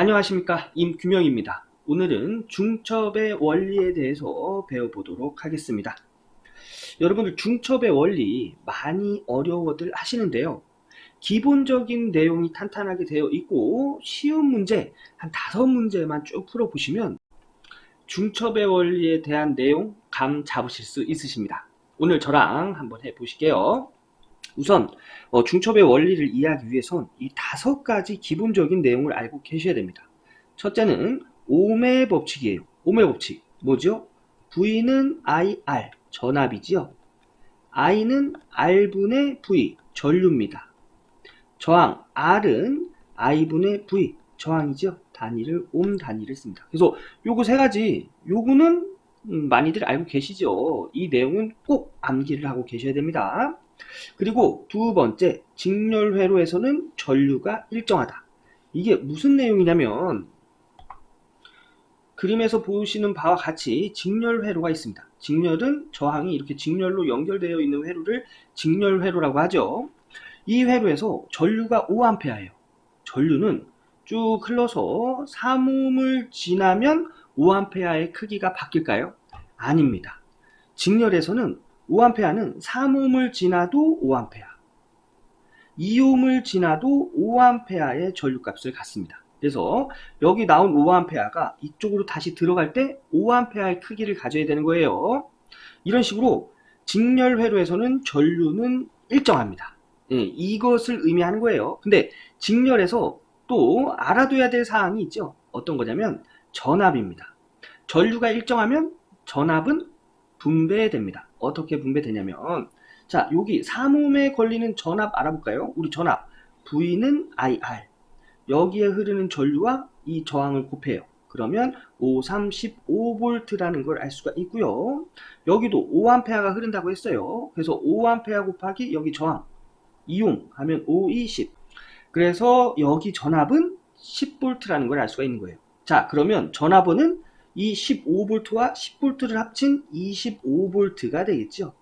안녕하십니까, 임규명입니다. 오늘은 중첩의 원리에 대해서 배워보도록 하겠습니다. 여러분들 중첩의 원리 많이 어려워들 하시는데요. 기본적인 내용이 탄탄하게 되어 있고 쉬운 문제 한 5문제만 쭉 풀어보시면 중첩의 원리에 대한 내용 감 잡으실 수 있으십니다. 오늘 저랑 한번 해보실게요. 우선 중첩의 원리를 이해하기 위해선 이 5가지 기본적인 내용을 알고 계셔야 됩니다. 첫째는 오음의 법칙이에요. 오음의 법칙 뭐죠? V는 IR 전압이지요. I는 R분의 V 전류입니다. 저항 R은 I분의 V 저항이죠. 단위를 옴 단위를 씁니다. 그래서 요거 3가지 요거는 많이들 알고 계시죠. 이 내용은 꼭 암기를 하고 계셔야 됩니다. 그리고 두 번째, 직렬회로에서는 전류가 일정하다. 이게 무슨 내용이냐면 그림에서 보시는 바와 같이 직렬회로가 있습니다. 직렬은 저항이 이렇게 직렬로 연결되어 있는 회로를 직렬회로라고 하죠. 이 회로에서 전류가 5A예요. 전류는 쭉 흘러서 3옴을 지나면 5A의 크기가 바뀔까요? 아닙니다. 직렬에서는 5A는 3옴을 지나도 5A, 2옴을 지나도 5A의 전류값을 갖습니다. 그래서 여기 나온 5A가 이쪽으로 다시 들어갈 때 5A의 크기를 가져야 되는 거예요. 이런 식으로 직렬회로에서는 전류는 일정합니다. 이것을 의미하는 거예요. 근데 직렬에서 또 알아둬야 될 사항이 있죠. 어떤 거냐면 전압입니다. 전류가 일정하면 전압은 분배됩니다. 어떻게 분배되냐면 자, 여기 3옴에 걸리는 전압 알아볼까요? 우리 전압 V는 IR, 여기에 흐르는 전류와 이 저항을 곱해요. 그러면 535V라는 걸 알 수가 있고요. 여기도 5A가 흐른다고 했어요. 그래서 5A 곱하기 여기 저항 2옴 하면 520. 그래서 여기 전압은 10V라는 걸 알 수가 있는 거예요. 자, 그러면 전압은 이 15V와 10V를 합친 25V가 되겠죠.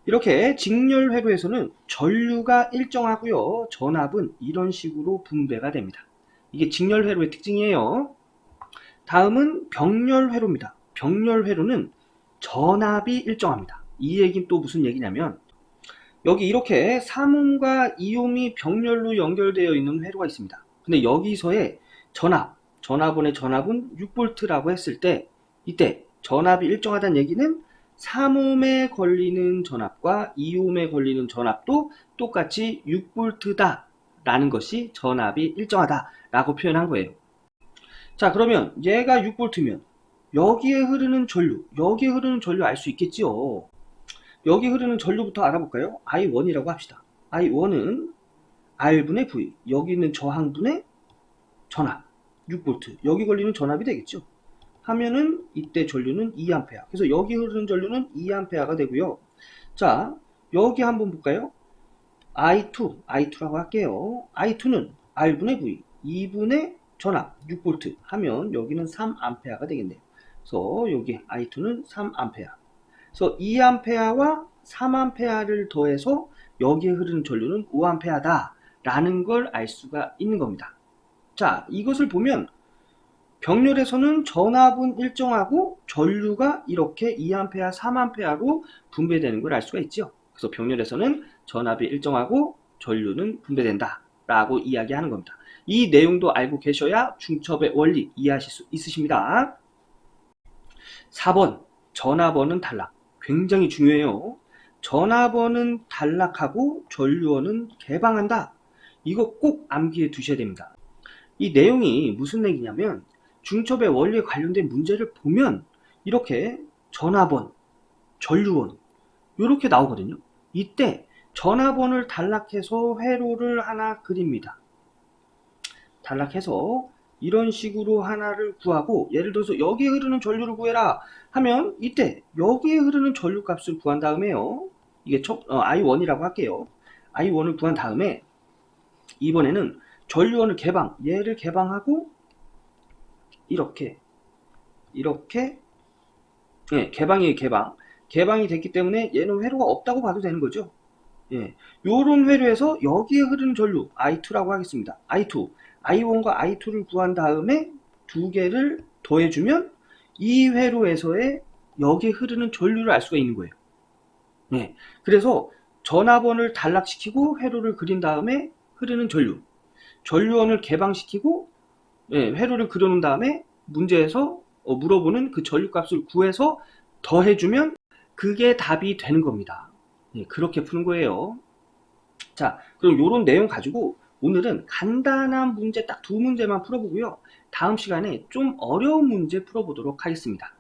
이렇게 직렬회로에서는 전류가 일정하고요. 전압은 이런 식으로 분배가 됩니다. 이게 직렬회로의 특징이에요. 다음은 병렬회로입니다. 병렬회로는 전압이 일정합니다. 이 얘기는 또 무슨 얘기냐면 여기 이렇게 3옴과 2옴이 병렬로 연결되어 있는 회로가 있습니다. 근데 여기서의 전압원의 전압은 6V라고 했을 때 이때 전압이 일정하다는 얘기는 3옴에 걸리는 전압과 2옴에 걸리는 전압도 똑같이 6V다 라는 것이 전압이 일정하다 라고 표현한 거예요. 자, 그러면 얘가 6V면 여기에 흐르는 전류 알 수 있겠지요. 여기 흐르는 전류부터 알아볼까요? I1이라고 합시다. I1은 R분의 V, 여기 있는 저항분의 전압 6V, 여기 걸리는 전압이 되겠죠. 하면은 이때 전류는 2A. 그래서 여기 흐르는 전류는 2A가 되고요. 자, 여기 한번 볼까요? I2라고 할게요. I2는 R분의 V, 2분의 전압 6V 하면 여기는 3A가 되겠네요. 그래서 여기 I2는 3A. 그래서 2A와 3A를 더해서 여기에 흐르는 전류는 5A다 라는 걸 알 수가 있는 겁니다. 자, 이것을 보면 병렬에서는 전압은 일정하고 전류가 이렇게 2A, 3A로 분배되는 걸 알 수가 있죠. 그래서 병렬에서는 전압이 일정하고 전류는 분배된다 라고 이야기하는 겁니다. 이 내용도 알고 계셔야 중첩의 원리 이해하실 수 있으십니다. 4번 전압원은 단락, 굉장히 중요해요. 전압원은 단락하고 전류원은 개방한다. 이거 꼭 암기해 두셔야 됩니다. 이 내용이 무슨 얘기냐면 중첩의 원리에 관련된 문제를 보면 이렇게 전압원, 전류원 이렇게 나오거든요. 이때 전압원을 단락해서 회로를 하나 그립니다. 단락해서 이런 식으로 하나를 구하고 예를 들어서 여기에 흐르는 전류를 구해라 하면 이때 여기에 흐르는 전류 값을 구한 다음에요. 이게 I1이라고 할게요. I1을 구한 다음에 이번에는 전류원을 얘를 개방하고 이렇게 개방이 됐기 때문에 얘는 회로가 없다고 봐도 되는 거죠. 예, 요런 회로에서 여기에 흐르는 전류 I2라고 하겠습니다. I2, I1과 I2를 구한 다음에 두 개를 더해주면 이 회로에서의 여기에 흐르는 전류를 알 수가 있는 거예요. 예, 그래서 전압원을 단락시키고 회로를 그린 다음에 흐르는 전류, 전류원을 개방시키고 회로를 그려놓은 다음에 문제에서 물어보는 그 전류값을 구해서 더해주면 그게 답이 되는 겁니다. 예, 그렇게 푸는 거예요. 자, 그럼 이런 내용 가지고 오늘은 간단한 문제 딱 두 문제만 풀어보고요. 다음 시간에 좀 어려운 문제 풀어보도록 하겠습니다.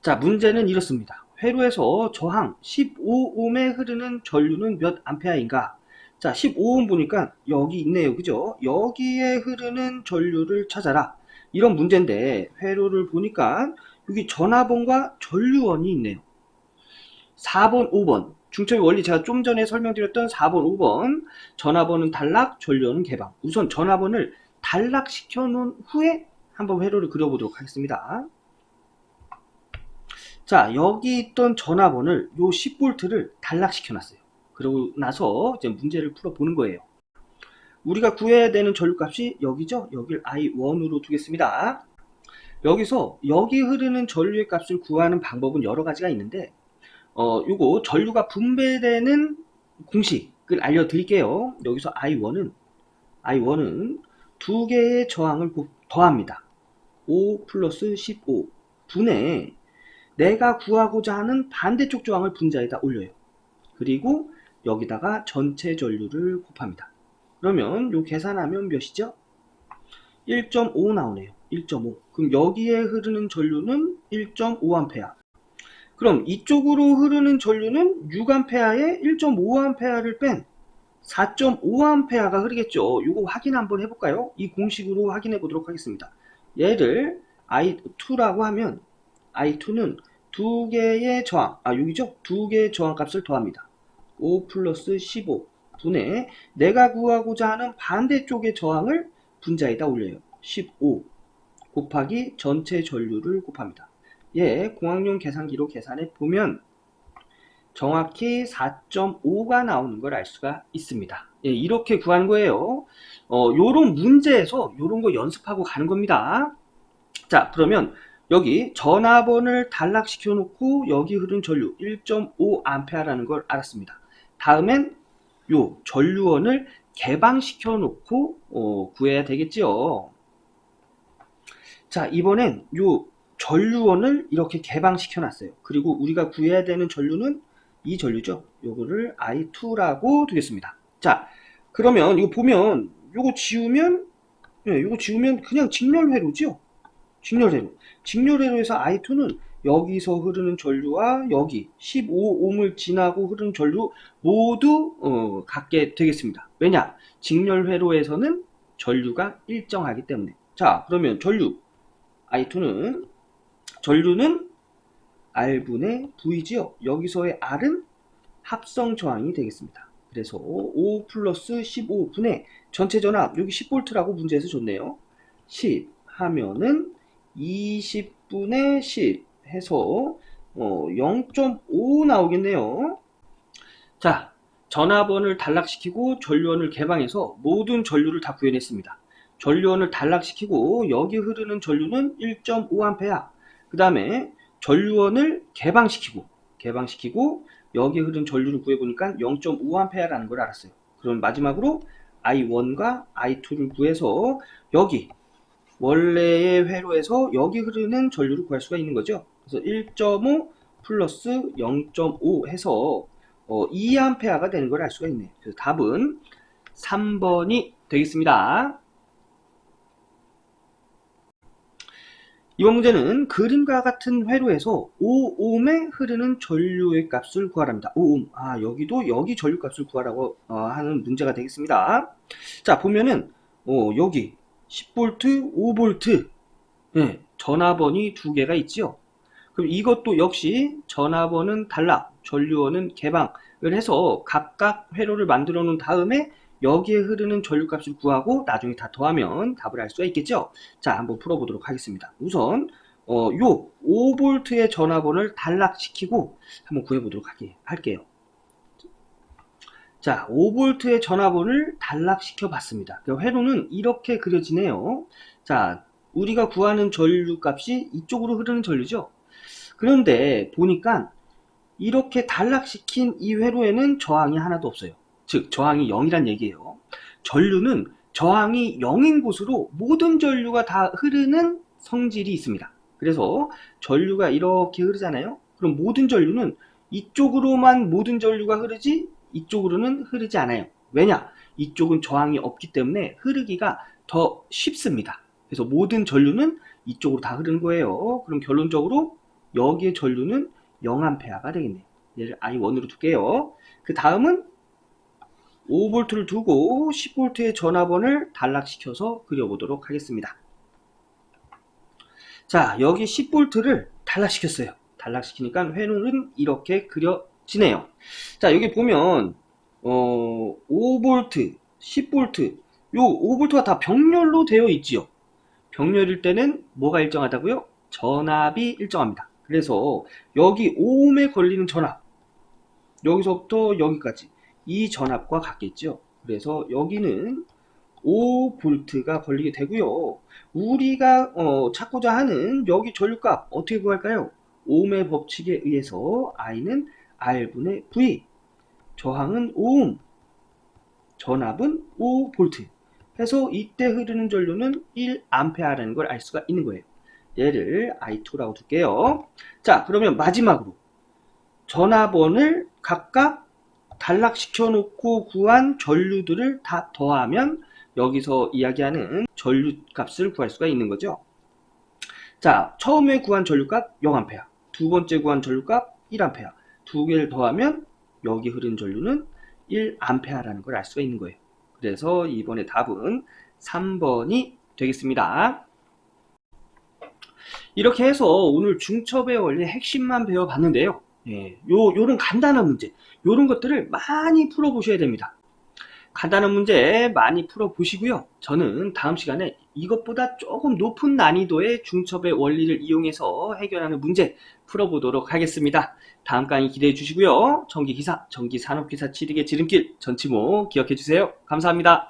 자, 문제는 이렇습니다. 회로에서 저항 15ohm에 흐르는 전류는 몇 암페어인가? 자, 15ohm 보니까 여기 있네요. 그죠? 여기에 흐르는 전류를 찾아라. 이런 문제인데 회로를 보니까 여기 전압원과 전류원이 있네요. 4번, 5번. 중첩의 원리 제가 좀 전에 설명드렸던 4번, 5번. 전압원은 단락, 전류원은 개방. 우선 전압원을 단락시켜 놓은 후에 한번 회로를 그려보도록 하겠습니다. 자, 여기 있던 전압원을 요 10V를 단락시켜 놨어요. 그러고 나서 이제 문제를 풀어보는 거예요. 우리가 구해야 되는 전류값이 여기죠? 여길 I1으로 두겠습니다. 여기서 여기 흐르는 전류의 값을 구하는 방법은 여러 가지가 있는데 요거 전류가 분배되는 공식을 알려드릴게요. 여기서 I1은 두 개의 저항을 더합니다. 5 플러스 15 분의 내가 구하고자 하는 반대쪽 저항을 분자에다 올려요. 그리고 여기다가 전체 전류를 곱합니다. 그러면 요 계산하면 몇이죠? 1.5 나오네요. 1.5. 그럼 여기에 흐르는 전류는 1.5A. 그럼 이쪽으로 흐르는 전류는 6A에 1.5A를 뺀 4.5A가 흐르겠죠. 이거 확인 한번 해볼까요? 이 공식으로 확인해 보도록 하겠습니다. 얘를 I2라고 하면 I2는 두 개의 저항, 여기죠? 두 개의 저항 값을 더합니다. 5 플러스 15 분의 내가 구하고자 하는 반대쪽의 저항을 분자에다 올려요. 15 곱하기 전체 전류를 곱합니다. 예, 공학용 계산기로 계산해 보면 정확히 4.5가 나오는 걸 알 수가 있습니다. 예, 이렇게 구한 거예요. 요런 문제에서 요런 거 연습하고 가는 겁니다. 자, 그러면 여기 전압원을 단락시켜 놓고 여기 흐른 전류 1.5A라는 걸 알았습니다. 다음엔 요 전류원을 개방시켜 놓고 구해야 되겠지요. 자, 이번엔 요 전류원을 이렇게 개방시켜 놨어요. 그리고 우리가 구해야 되는 전류는 이 전류죠. 요거를 I2라고 두겠습니다. 자, 그러면 이거 보면 요거 지우면 그냥 직렬회로죠. 직렬회로에서 I2는 여기서 흐르는 전류와 여기 15ohm을 지나고 흐르는 전류 모두 갖게 되겠습니다. 왜냐? 직렬회로에서는 전류가 일정하기 때문에. 자, 그러면 전류는 R분의 V지요. 여기서의 R은 합성 저항이 되겠습니다. 그래서 5 플러스 15분의 전체 전압, 여기 10V라고 문제에서 줬네요. 10 하면은 20분의 10 해서 0.5 나오겠네요. 자, 전압원을 단락시키고 전류원을 개방해서 모든 전류를 다 구해냈습니다. 전류원을 단락시키고 여기 흐르는 전류는 1.5A. 그 다음에 전류원을 개방시키고 여기 흐르는 전류를 구해보니까 0.5A라는 걸 알았어요. 그럼 마지막으로 I1과 I2를 구해서 여기 원래의 회로에서 여기 흐르는 전류를 구할 수가 있는 거죠. 그래서 1.5 플러스 0.5 해서 2A가 되는 걸 알 수가 있네요. 그래서 답은 3번이 되겠습니다. 이번 문제는 그림과 같은 회로에서 5ohm에 흐르는 전류의 값을 구하랍니다. 5ohm. 여기도 여기 전류 값을 구하라고 하는 문제가 되겠습니다. 자, 보면은 여기 10V, 5V 전압원이 두 개가 있지요. 그럼 이것도 역시 전압원은 단락, 전류원은 개방을 해서 각각 회로를 만들어 놓은 다음에 여기에 흐르는 전류값을 구하고 나중에 다 더하면 답을 알 수가 있겠죠. 자, 한번 풀어보도록 하겠습니다. 우선 요 5V의 전압원을 단락시키고 한번 구해보도록 할게요. 자, 5V의 전압원을 단락시켜 봤습니다. 회로는 이렇게 그려지네요. 자, 우리가 구하는 전류 값이 이쪽으로 흐르는 전류죠. 그런데 보니까 이렇게 단락시킨 이 회로에는 저항이 하나도 없어요. 즉 저항이 0이란 얘기예요. 전류는 저항이 0인 곳으로 모든 전류가 다 흐르는 성질이 있습니다. 그래서 전류가 이렇게 흐르잖아요. 그럼 모든 전류는 이쪽으로만 모든 전류가 흐르지 이쪽으로는 흐르지 않아요. 왜냐? 이쪽은 저항이 없기 때문에 흐르기가 더 쉽습니다. 그래서 모든 전류는 이쪽으로 다 흐르는 거예요. 그럼 결론적으로 여기의 전류는 0A가 되겠네요. 얘를 I1으로 둘게요. 그 다음은 5V를 두고 10V의 전압원을 단락시켜서 그려보도록 하겠습니다. 자, 여기 10V를 단락시켰어요. 단락시키니까 회로는 이렇게 그려지네요. 자, 여기 보면 5V, 10V, 요 5V가 다 병렬로 되어 있지요. 병렬일 때는 뭐가 일정하다고요? 전압이 일정합니다. 그래서 여기 5ohm에 걸리는 전압, 여기서부터 여기까지 이 전압과 같겠죠. 그래서 여기는 5V가 걸리게 되고요. 우리가 찾고자 하는 여기 전류값 어떻게 구할까요? ohm의 법칙에 의해서 I는 R분의 V, 저항은 5ohm, 전압은 5V 해서 이때 흐르는 전류는 1A라는 걸 알 수가 있는 거예요. 얘를 I2라고 둘게요. 자, 그러면 마지막으로 전압원을 각각 단락시켜 놓고 구한 전류들을 다 더하면 여기서 이야기하는 전류 값을 구할 수가 있는 거죠. 자, 처음에 구한 전류값 0A, 두 번째 구한 전류값 1A, 두 개를 더하면 여기 흐르는 전류는 1A라는 걸 알 수가 있는 거예요. 그래서 이번에 답은 3번이 되겠습니다. 이렇게 해서 오늘 중첩의 원리 핵심만 배워봤는데요. 요런 간단한 문제, 요런 것들을 많이 풀어보셔야 됩니다. 간단한 문제 많이 풀어보시고요. 저는 다음 시간에 이것보다 조금 높은 난이도의 중첩의 원리를 이용해서 해결하는 문제 풀어보도록 하겠습니다. 다음 강의 기대해 주시고요. 전기기사, 전기산업기사 취득의 지름길 전치모 기억해 주세요. 감사합니다.